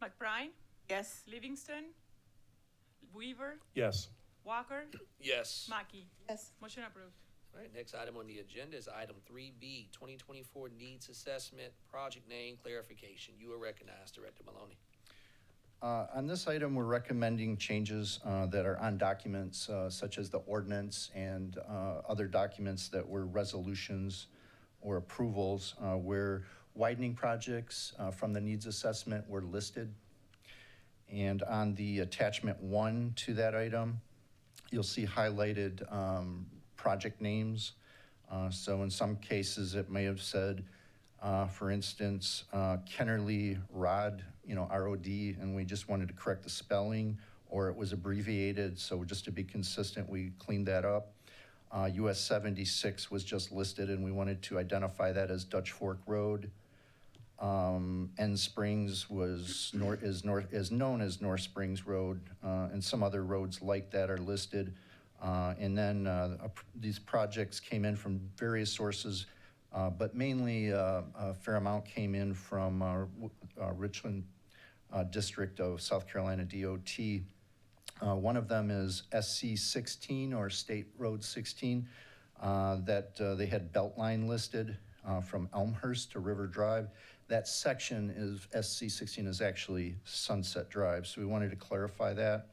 McBride, Yes. Livingston, Weaver, Yes. Walker, Yes. Mackey. Yes. Motion approved. All right, next item on the agenda is item 3B, 2024 Needs Assessment, Project Name Clarification. You are recognized, Director Maloney. On this item, we're recommending changes that are on documents such as the ordinance and other documents that were resolutions or approvals where widening projects from the needs assessment were listed. And on the attachment 1 to that item, you'll see highlighted project names. So in some cases, it may have said, for instance, Kennerly Rod, R-O-D, and we just wanted to correct the spelling, or it was abbreviated, so just to be consistent, we cleaned that up. US 76 was just listed, and we wanted to identify that as Dutch Fork Road. End Springs is known as North Springs Road, and some other roads like that are listed. And then these projects came in from various sources, but mainly a fair amount came in from Richland District of South Carolina DOT. One of them is SC 16 or State Road 16 that they had Beltline listed from Elmhurst to River Drive. That section is SC 16 is actually Sunset Drive, so we wanted to clarify that.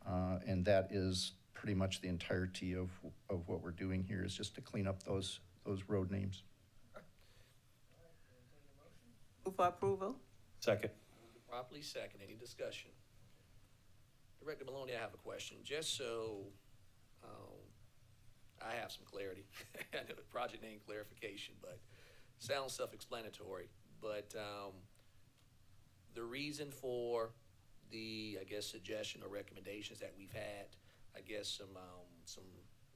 And that is pretty much the entirety of what we're doing here, is just to clean up those road names. Move for approval. Second. Properly second. Any discussion? Director Maloney, I have a question. Just so I have some clarity. I know project name clarification, but sounds self-explanatory. But the reason for the, I guess, suggestion or recommendations that we've had, I guess some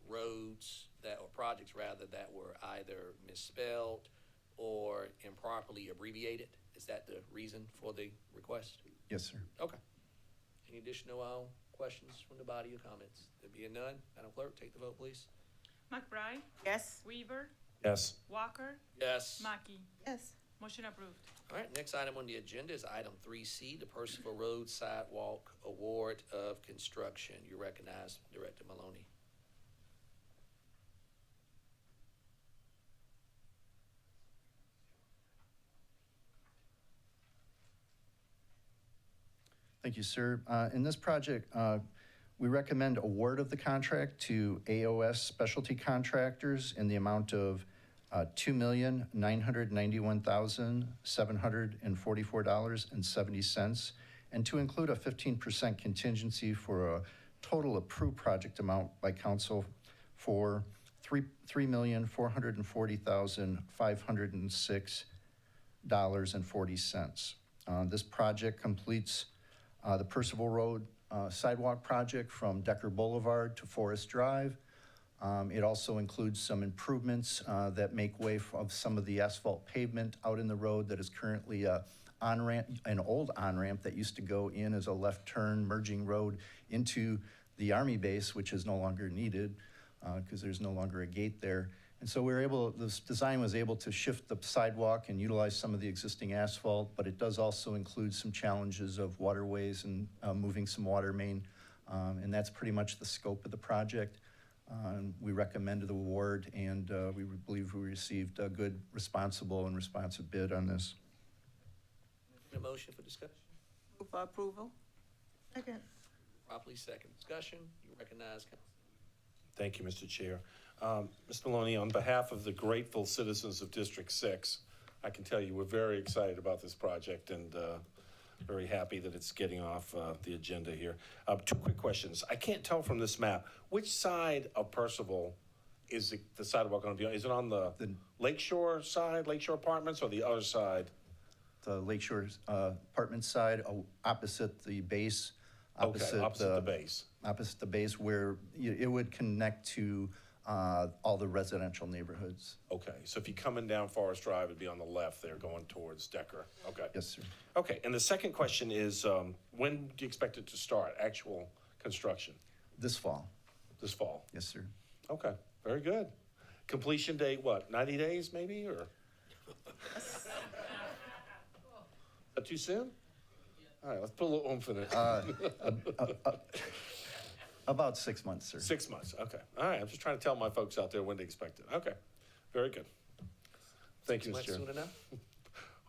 roads or projects rather, that were either misspelled or improperly abbreviated. Is that the reason for the request? Yes, sir. Okay. Any additional questions from the body or comments? There being none, Madam Clerk, take the vote, please. McBride, Yes. Weaver, Yes. Walker, Yes. Mackey. Yes. Motion approved. All right, next item on the agenda is item 3C, the Percival Road Sidewalk Award of Construction. You recognize Director Maloney. Thank you, sir. In this project, we recommend award of the contract to AOS Specialty Contractors in the amount of $2,991,744.70, and to include a 15% contingency for a total approved project amount by council for $3,440,506.40. This project completes the Percival Road sidewalk project from Decker Boulevard to Forest Drive. It also includes some improvements that make way for some of the asphalt pavement out in the road that is currently on-ramp, an old on-ramp that used to go in as a left turn merging road into the Army base, which is no longer needed because there's no longer a gate there. And so this design was able to shift the sidewalk and utilize some of the existing asphalt, but it does also include some challenges of waterways and moving some water main. And that's pretty much the scope of the project. We recommended the award, and we believe we received a good, responsive bid on this. A motion for discussion? Move for approval. Second. Properly second. Discussion? You recognize Council. Thank you, Mr. Chair. Mr. Maloney, on behalf of the grateful citizens of District 6, I can tell you we're very excited about this project and very happy that it's getting off the agenda here. 2 quick questions. I can't tell from this map, which side of Percival is the sidewalk going to be on? Is it on the Lakeshore side, Lakeshore Apartments, or the other side? The Lakeshore Apartment side, opposite the base. Opposite the base. Opposite the base, where it would connect to all the residential neighborhoods. Okay, so if you're coming down Forest Drive, it'd be on the left there going towards Decker. Okay. Yes, sir. Okay, and the second question is, when do you expect it to start, actual construction? This fall. This fall? Yes, sir. Okay, very good. Completion date, what, 90 days maybe, or? Too soon? All right, let's put a little oomph in it. About 6 months, sir. 6 months, okay. All right, I'm just trying to tell my folks out there when to expect it. Okay, very good. Thank you, Mr. Much Chair. soon enough?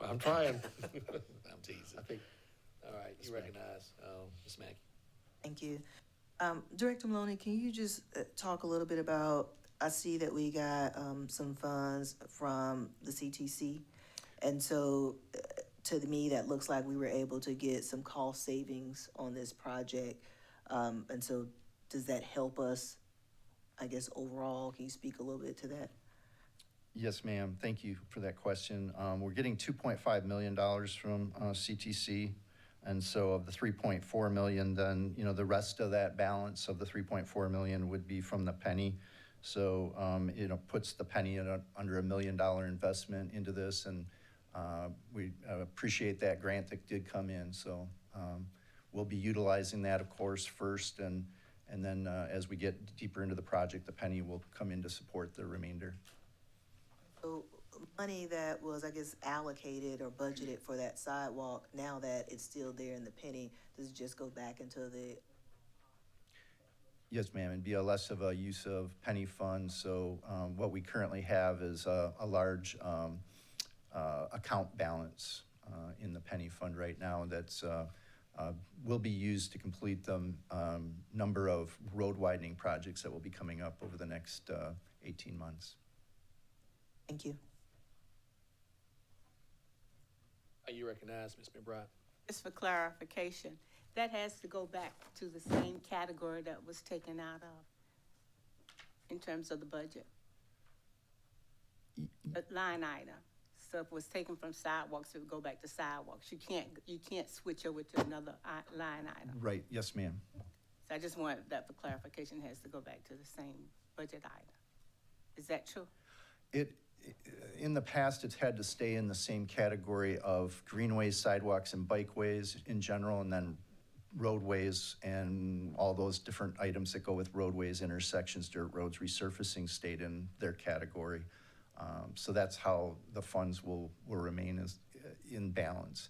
I'm trying. I'm teasing. I think, All right, you recognize, Ms. Mackey. Thank you. Director Maloney, can you just talk a little bit about, I see that we got some funds from the CTC. And so to me, that looks like we were able to get some cost savings on this project. And so does that help us, I guess, overall? Can you speak a little bit to that? Yes, ma'am. Thank you for that question. We're getting $2.5 million from CTC. And so of the 3.4 million, then, you know, the rest of that balance of the 3.4 million would be from the penny. So, you know, puts the penny at under $1 million investment into this. And we appreciate that grant that did come in. So we'll be utilizing that, of course, first. And then as we get deeper into the project, the penny will come in to support the remainder. So money that was, I guess, allocated or budgeted for that sidewalk, now that it's still there in the penny, does it just go back into the? Yes, ma'am, it'd be a less of a use of penny funds. So what we currently have is a large account balance in the penny fund right now that's will be used to complete the number of road widening projects that will be coming up over the next 18 months. Thank you. You recognize, Ms. McBride? Just for clarification, that has to go back to the same category that was taken out of in terms of the budget. A line item. So if it was taken from sidewalks, it would go back to sidewalks. You can't switch over to another line item. Right, yes, ma'am. So I just wanted that for clarification, it has to go back to the same budget item. Is that true? In the past, it's had to stay in the same category of greenways, sidewalks, and bikeways in general, and then roadways and all those different items that go with roadways, intersections, dirt roads, resurfacing stayed in their category. So that's how the funds will remain as in balance.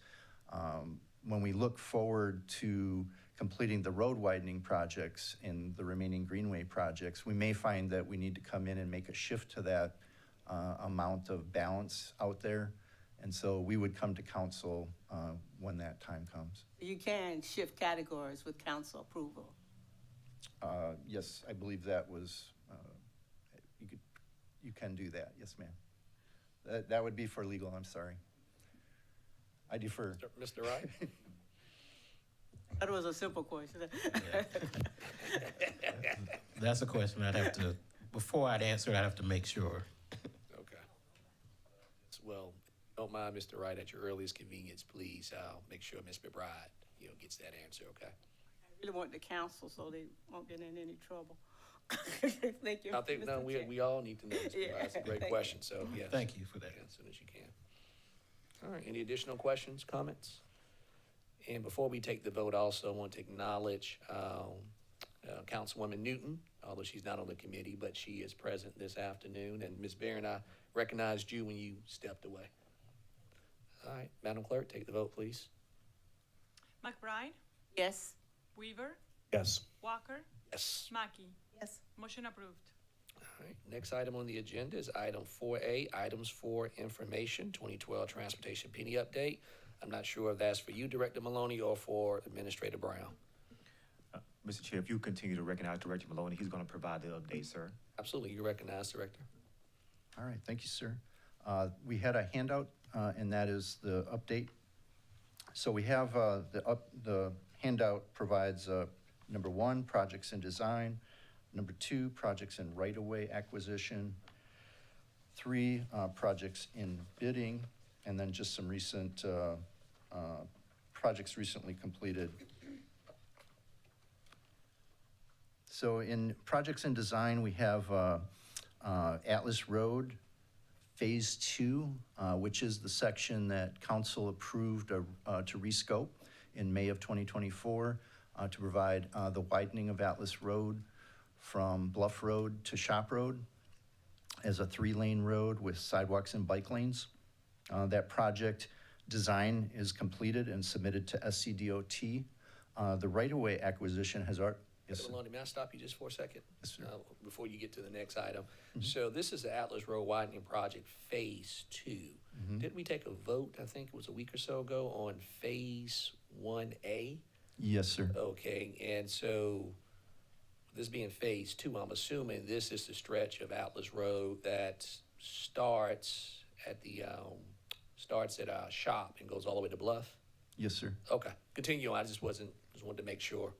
When we look forward to completing the road widening projects and the remaining greenway projects, we may find that we need to come in and make a shift to that amount of balance out there. And so we would come to council when that time comes. You can shift categories with council approval. Yes, I believe that was, you can do that. Yes, ma'am. That would be for legal, I'm sorry. I defer. Mr. Wright? That was a simple question. That's a question I'd have to, before I'd answer, I'd have to make sure. Okay. Well, don't mind, Mr. Wright, at your earliest convenience, please, I'll make sure Ms. McBride, gets that answer, okay? I really want the council so they won't get in any trouble. Thank you. I think, no, Mr. Chair. we all need to know, Ms. McBride. That's a great Thank you. question, so, yes. Thank you for that. As soon as you can. All right, any additional questions, comments? And before we take the vote, I also want to acknowledge Councilwoman Newton, although she's not on the committee, but she is present this afternoon. And Ms. Barron, I recognized you when you stepped away. All right, Madam Clerk, take the vote, please. McBride, Yes. Weaver, yes. Walker, Yes. Mackey. Yes. Motion approved. All right, next item on the agenda is item 4A, items for information, 2012 Transportation Penny Update. I'm not sure if that's for you, Director Maloney, or for Administrator Brown. Mr. Chair, if you continue to recognize Director Maloney, he's going to provide the update, sir. Absolutely, you recognize, Director. All right, thank you, sir. We had a handout, and that is the update. So we have the handout provides number 1, projects in design, number 2, projects in right-of-way acquisition, 3, projects in bidding, and then just some recent projects recently completed. So in projects in design, we have Atlas Road Phase 2, which is the section that council approved to rescope in May of 2024 to provide the widening of Atlas Road from Bluff Road to Shop Road as a 3-lane road with sidewalks and bike lanes. That project design is completed and submitted to SCDOT. The right-of-way acquisition has already. Mr. Maloney, may I stop you just for a second? Yes, sir. Before you get to the next item. So this is the Atlas Road Widening Project Phase 2. Didn't we take a vote, I think it was a week or so ago, on Phase 1A? Yes, sir. Okay, and so this being Phase 2, I'm assuming this is the stretch of Atlas Road that starts at our shop and goes all the way to Bluff? Yes, sir. Okay, continue on. I just wanted to make sure.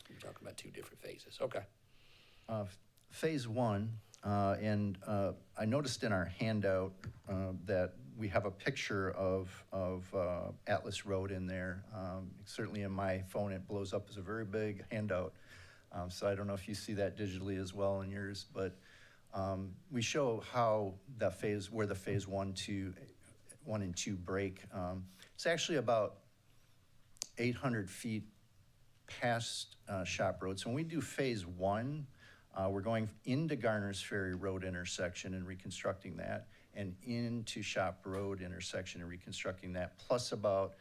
We're talking about two different phases. Okay. Phase 1, and I noticed in our handout that we have a picture of Atlas Road in there. Certainly in my phone, it blows up as a very big handout. So I don't know if you see that digitally as well in yours, but we show how where the Phase 1 and 2 break. It's actually about 800 feet past Shop Road. So when we do Phase 1, we're going into Garner's Ferry Road intersection and reconstructing that, and into Shop Road intersection and reconstructing that, plus about,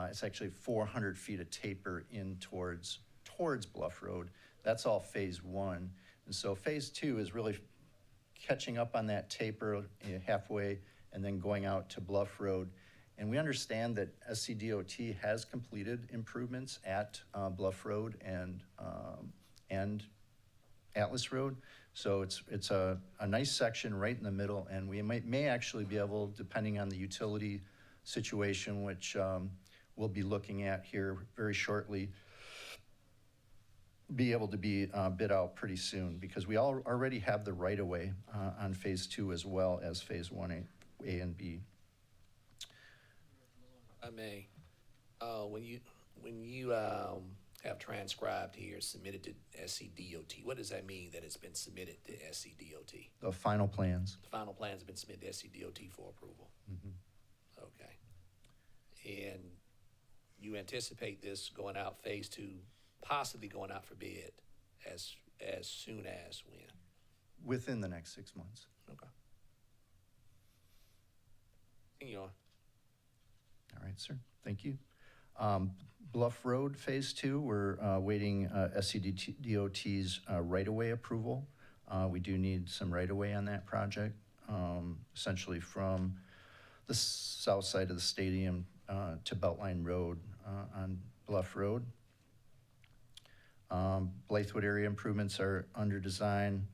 it's actually 400 feet of taper in towards Bluff Road. That's all Phase 1. And so Phase 2 is really catching up on that taper halfway and then going out to Bluff Road. And we understand that SCDOT has completed improvements at Bluff Road and Atlas Road. So it's a nice section right in the middle, and we may actually be able, depending on the utility situation, which we'll be looking at here very shortly, be able to be bid out pretty soon, because we already have the right-of-way on Phase 2 as well as Phase 1A and B. I may, when you have transcribed here, submitted to SCDOT, what does that mean, that it's been submitted to SCDOT? The final plans. The final plans have been submitted to SCDOT for approval? Okay. And you anticipate this going out, Phase 2, possibly going out for bid as soon as when? Within the next 6 months. Okay. Continue on. All right, sir. Thank you. Bluff Road Phase 2, we're waiting SCDOT's right-of-way approval. We do need some right-of-way on that project, essentially from the south side of the stadium to Beltline Road on Bluff Road. Blythewood area improvements are under design.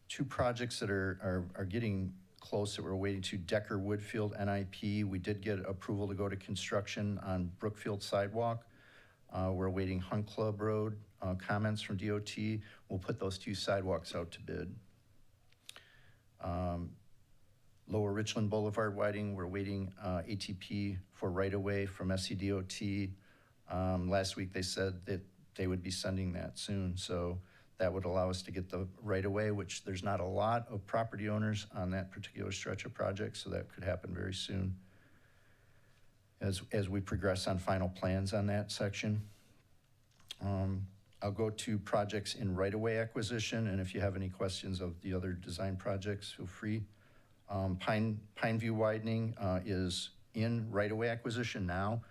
Two projects that are getting close that we're waiting to, Decker Woodfield NIP. We did get approval to go to construction on Brookfield Sidewalk. We're awaiting Hunt Club Road comments from DOT. We'll put those two sidewalks out to bid. Lower Richland Boulevard widening, we're waiting ATP for right-of-way from SCDOT. Last week they said that they would be sending that soon, so that would allow us to get the right-of-way, which there's not a lot of property owners on that particular stretch of project, so that could happen very soon as we progress on final plans on that section. I'll go to projects in right-of-way acquisition, and if you have any questions of the other design projects, feel free. Pineview widening is in right-of-way acquisition now.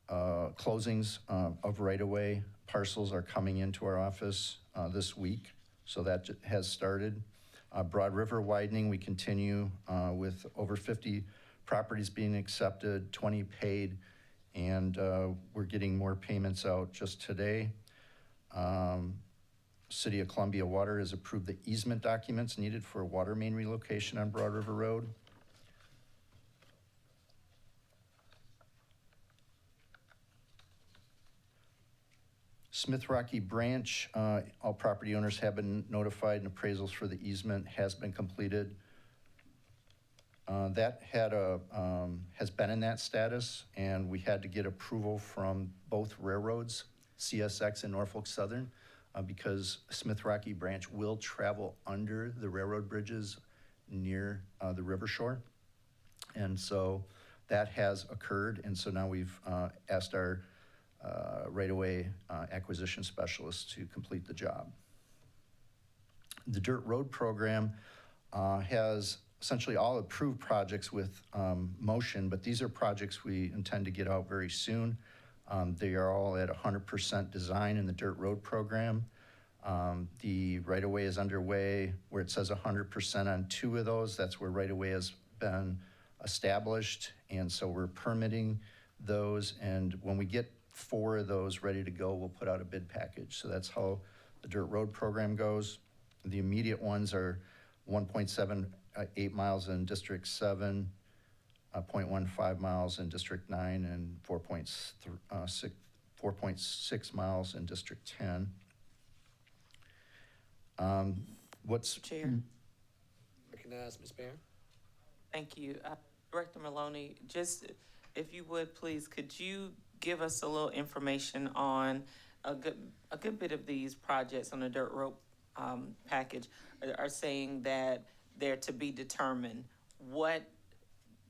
Closings of right-of-way parcels are coming into our office this week, so that has started. Broad River widening, we continue with over 50 properties being accepted, 20 paid, and we're getting more payments out just today. City of Columbia Water has approved the easement documents needed for a water main relocation on Broad River Road. Smith Rocky Branch, all property owners have been notified and appraisals for the easement has been completed. That has been in that status, and we had to get approval from both railroads, CSX and Norfolk Southern, because Smith Rocky Branch will travel under the railroad bridges near the river shore. And so that has occurred, and so now we've asked our right-of-way acquisition specialists to complete the job. The Dirt Road Program has essentially all approved projects with motion, but these are projects we intend to get out very soon. They are all at 100% design in the Dirt Road Program. The right-of-way is underway where it says 100% on 2 of those. That's where right-of-way has been established, and so we're permitting those. And when we get 4 of those ready to go, we'll put out a bid package. So that's how the Dirt Road Program goes. The immediate ones are 1.78 miles in District 7, 0.15 miles in District 9, and 4.6 miles in District 10. What's Chair, Recognize Ms. Barron? thank you. Director Maloney, just if you would, please, could you give us a little information on a good bit of these projects on the Dirt Road package are saying that they're to be determined. What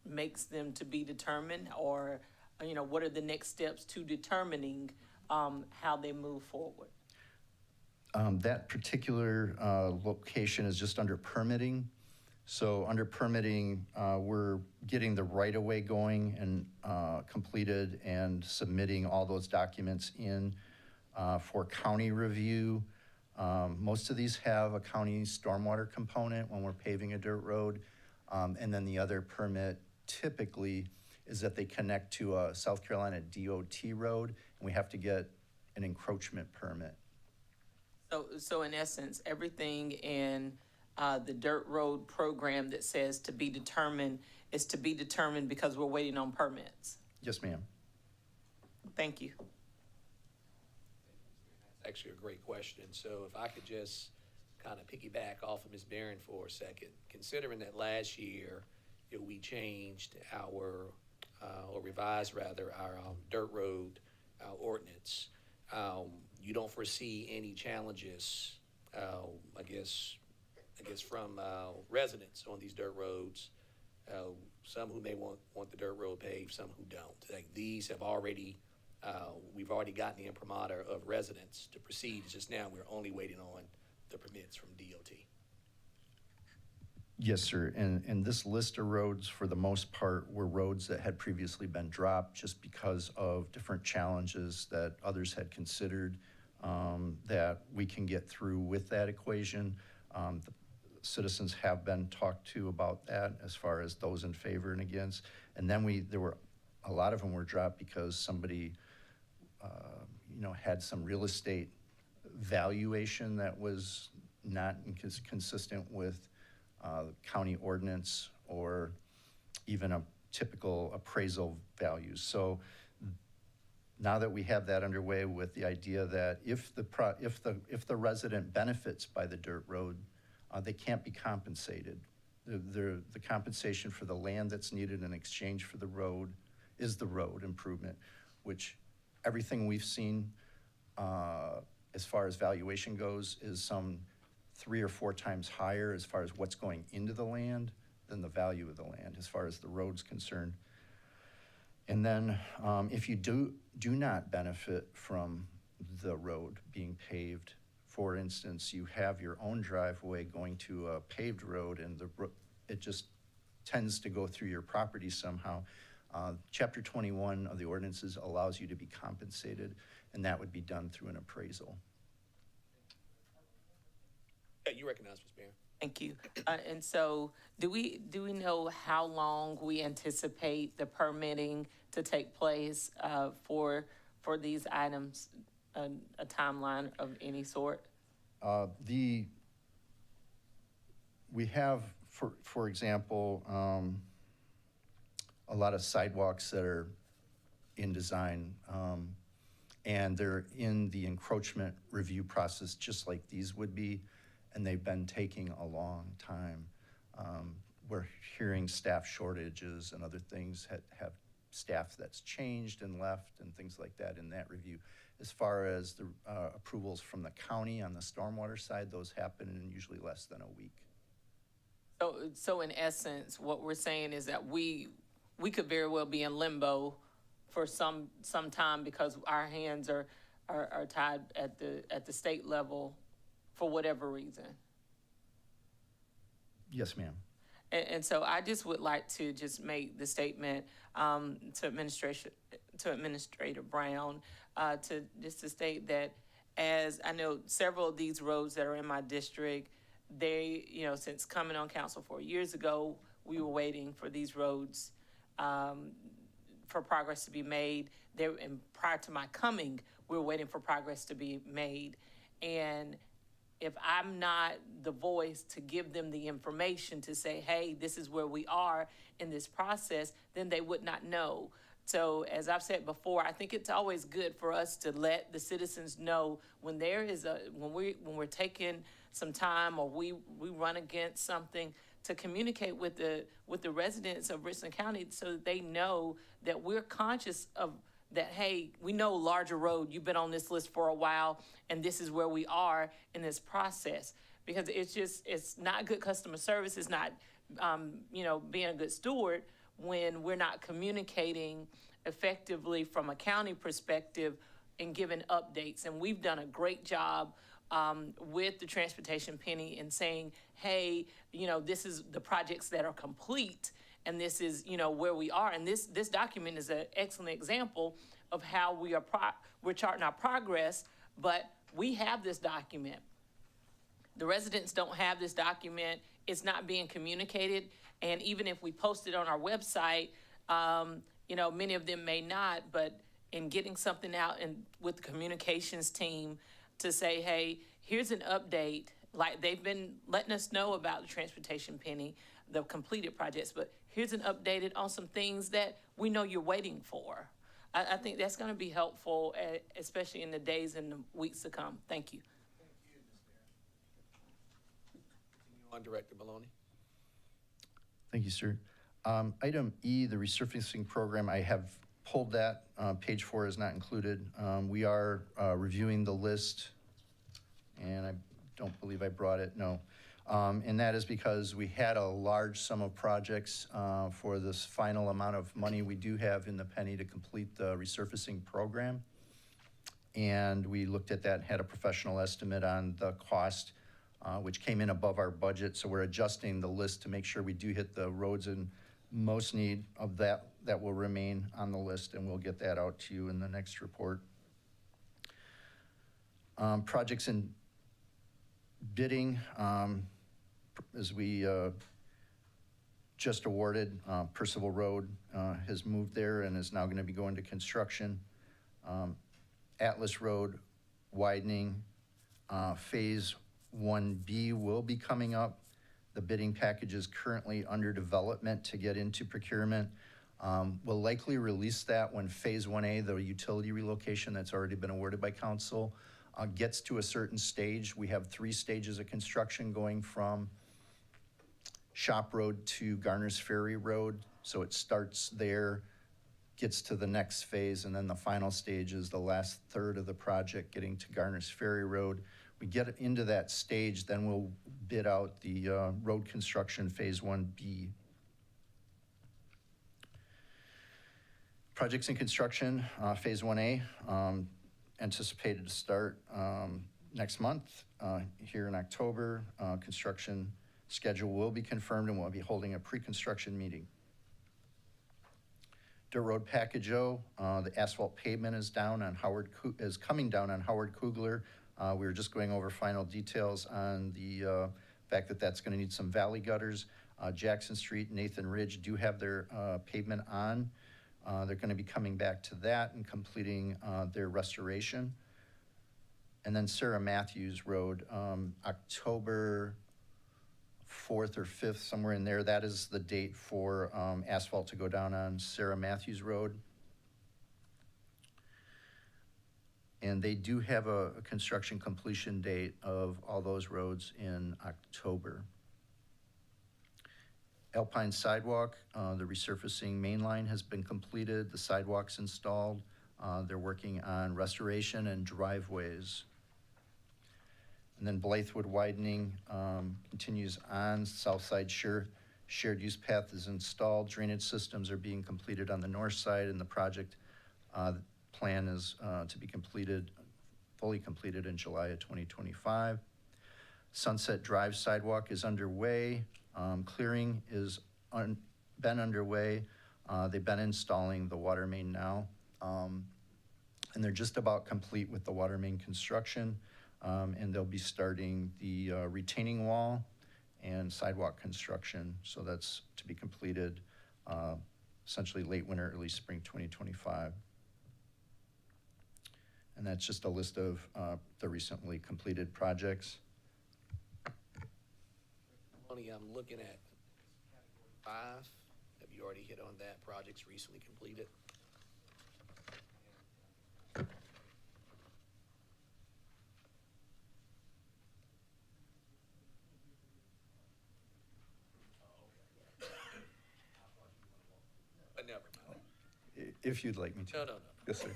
makes them to be determined, or, you know, what are the next steps to determining how they move forward? That particular location is just under permitting. So under permitting, we're getting the right-of-way going and completed and submitting all those documents in for county review. Most of these have a county stormwater component when we're paving a dirt road. And then the other permit typically is that they connect to a South Carolina DOT road, and we have to get an encroachment permit. So in essence, everything in the Dirt Road Program that says to be determined is to be determined because we're waiting on permits. Yes, ma'am. Thank you. Actually a great question. So if I could just kind of piggyback off of Ms. Barron for a second, considering that last year, you know, we changed our, or revised rather, our dirt road ordinance. You don't foresee any challenges, I guess from residents on these dirt roads, some who may want the dirt road paved, some who don't. Like these have already, we've already gotten the imprimatur of residents to proceed. It's just now we're only waiting on the permits from DOT. Yes, sir. And this list of roads, for the most part, were roads that had previously been dropped just because of different challenges that others had considered that we can get through with that equation. The citizens have been talked to about that as far as those in favor and against. And then there were a lot of them were dropped because somebody, had some real estate valuation that was not consistent with county ordinance or even a typical appraisal values. So now that we have that underway with the idea that if the resident benefits by the dirt road, they can't be compensated. The compensation for the land that's needed in exchange for the road is the road improvement, which everything we've seen as far as valuation goes is some 3 or 4 times higher as far as what's going into the land than the value of the land as far as the road's concerned. And then if you do not benefit from the road being paved, for instance, you have your own driveway going to a paved road and it just tends to go through your property somehow. Chapter 21 of the ordinances allows you to be compensated, and that would be done through an appraisal. Yeah, you recognize Ms. Barron. Thank you. And so do we know how long we anticipate the permitting to take place for these items, a timeline of any sort? We have, for example, a lot of sidewalks that are in design, and they're in the encroachment review process just like these would be, and they've been taking a long time. We're hearing staff shortages and other things have staff that's changed and left and things like that in that review. As far as the approvals from the county on the stormwater side, those happen in usually less than a week. So in essence, what we're saying is that we could very well be in limbo for some time because our hands are tied at the state level for whatever reason. Yes, ma'am. And so I just would like to just make the statement to Administrator Brown, to state that, as I know several of these roads that are in my district, they, since coming on council 4 years ago, we were waiting for these roads for progress to be made. And prior to my coming, we were waiting for progress to be made. And if I'm not the voice to give them the information to say, hey, this is where we are in this process, then they would not know. So as I've said before, I think it's always good for us to let the citizens know when there is when we're taking some time or we run against something, to communicate with the residents of Richland County so that they know that we're conscious of that, hey, we know Larger Road, you've been on this list for a while, and this is where we are in this process. Because it's not good customer service, it's not, being a good steward when we're not communicating effectively from a county perspective and giving updates. And we've done a great job with the transportation penny in saying, hey, this is the projects that are complete, and this is, where we are. And this document is an excellent example of how we're charting our progress, but we have this document. The residents don't have this document. It's not being communicated. And even if we post it on our website, many of them may not, but in getting something out and with the communications team to say, hey, here's an update, like they've been letting us know about the transportation penny, the completed projects, but here's an updated on some things that we know you're waiting for. I think that's going to be helpful, especially in the days and the weeks to come. Thank you. On Director Maloney. Thank you, sir. Item E, the resurfacing program, I have pulled that. Page 4 is not included. We are reviewing the list, and I don't believe I brought it, no. And that is because we had a large sum of projects for this final amount of money we do have in the penny to complete the resurfacing program. And we looked at that and had a professional estimate on the cost, which came in above our budget. So we're adjusting the list to make sure we do hit the roads in most need of that will remain on the list, and we'll get that out to you in the next report. Projects in bidding, as we just awarded, Percival Road has moved there and is now going to be going to construction. Atlas Road widening, Phase 1B will be coming up. The bidding package is currently under development to get into procurement. We'll likely release that when Phase 1A, the utility relocation that's already been awarded by council, gets to a certain stage. We have 3 stages of construction going from Shop Road to Garner's Ferry Road. So it starts there, gets to the next phase, and then the final stage is the last third of the project getting to Garner's Ferry Road. We get into that stage, then we'll bid out the road construction Phase 1B. Projects in construction, Phase 1A, anticipated to start next month here in October. Construction schedule will be confirmed, and we'll be holding a pre-construction meeting. Dirt Road Package O, the asphalt pavement is coming down on Howard Kugler. We were just going over final details on the fact that that's going to need some valley gutters. Jackson Street, Nathan Ridge do have their pavement on. They're going to be coming back to that and completing their restoration. And then Sarah Matthews Road, October 4th or 5th, somewhere in there. That is the date for asphalt to go down on Sarah Matthews Road. And they do have a construction completion date of all those roads in October. Alpine Sidewalk, the resurfacing main line has been completed. The sidewalk's installed. They're working on restoration and driveways. And then Blythewood widening continues on. Southside shared use path is installed. Drainage systems are being completed on the north side, and the project plan is to be fully completed in July of 2025. Sunset Drive sidewalk is underway. Clearing is been underway. They've been installing the water main now. And they're just about complete with the water main construction. And they'll be starting the retaining wall and sidewalk construction. So that's to be completed essentially late winter, early spring 2025. And that's just a list of the recently completed projects. Only I'm looking at 5. Have you already hit on that? Projects recently completed? But never mind. If you'd like me to. No, no, no. Yes, sir.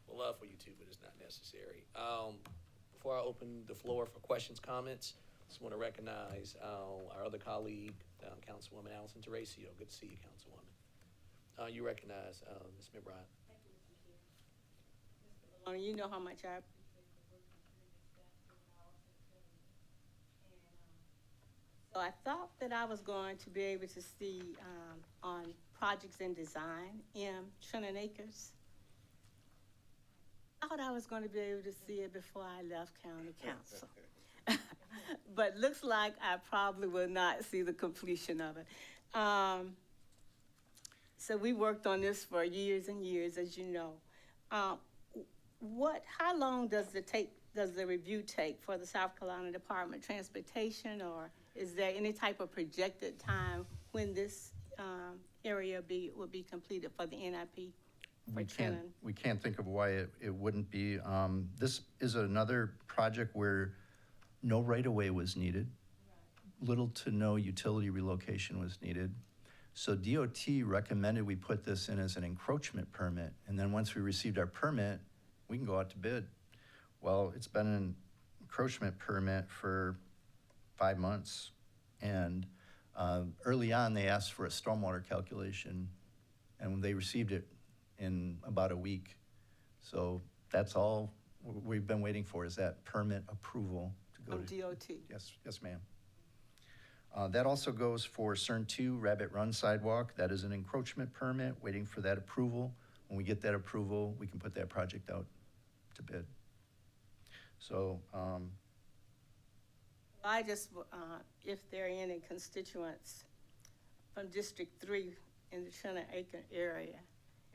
We'll love for you to, but it's not necessary. Before I open the floor for questions, comments, just want to recognize our other colleague, Councilwoman Allison Terracio. Good to see you, Councilwoman. You recognize Ms. McBride. You know how much I So I thought that I was going to be able to see on projects in design in Trenton Acres. I thought I was going to be able to see it before I left county council. But looks like I probably will not see the completion of it. So we worked on this for years and years, as you know. How long does the review take for the South Carolina Department of Transportation, or is there any type of projected time when this area will be completed for the NIP? We can't think of why it wouldn't be. This is another project where no right-of-way was needed. Little to no utility relocation was needed. So DOT recommended we put this in as an encroachment permit, and then once we received our permit, we can go out to bid. Well, it's been an encroachment permit for 5 months, and early on, they asked for a stormwater calculation, and they received it in about a week. So that's all we've been waiting for, is that permit approval to go From to. DOT? Yes, ma'am. That also goes for CERN 2 Rabbit Run Sidewalk. That is an encroachment permit, waiting for that approval. When we get that approval, we can put that project out to bid. So, I just, if there are any constituents from District 3 in the Trenton Acre area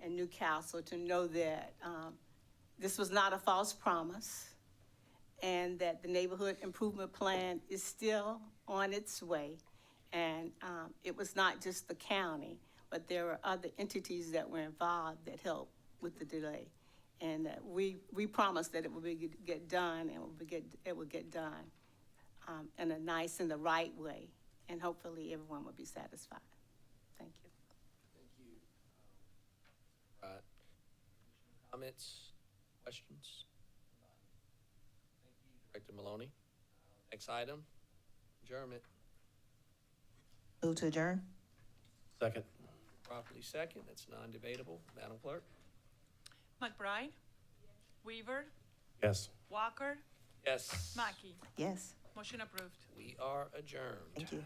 and Newcastle, to know that this was not a false promise, and that the neighborhood improvement plan is still on its way. And it was not just the county, but there were other entities that were involved that helped with the delay. And we promised that it would get done, and it would get done in a nice and the right way, and hopefully everyone will be satisfied. Thank you. Thank you. Right. Comments, questions? Thank you, Director Maloney. Next item, adjournment. Move to adjourn? Second. Properly second, that's non-debatable. Madam Clerk? McBride? Weaver? Yes. Walker? Yes. Mackey? Yes. Motion approved. We are adjourned. Thank you.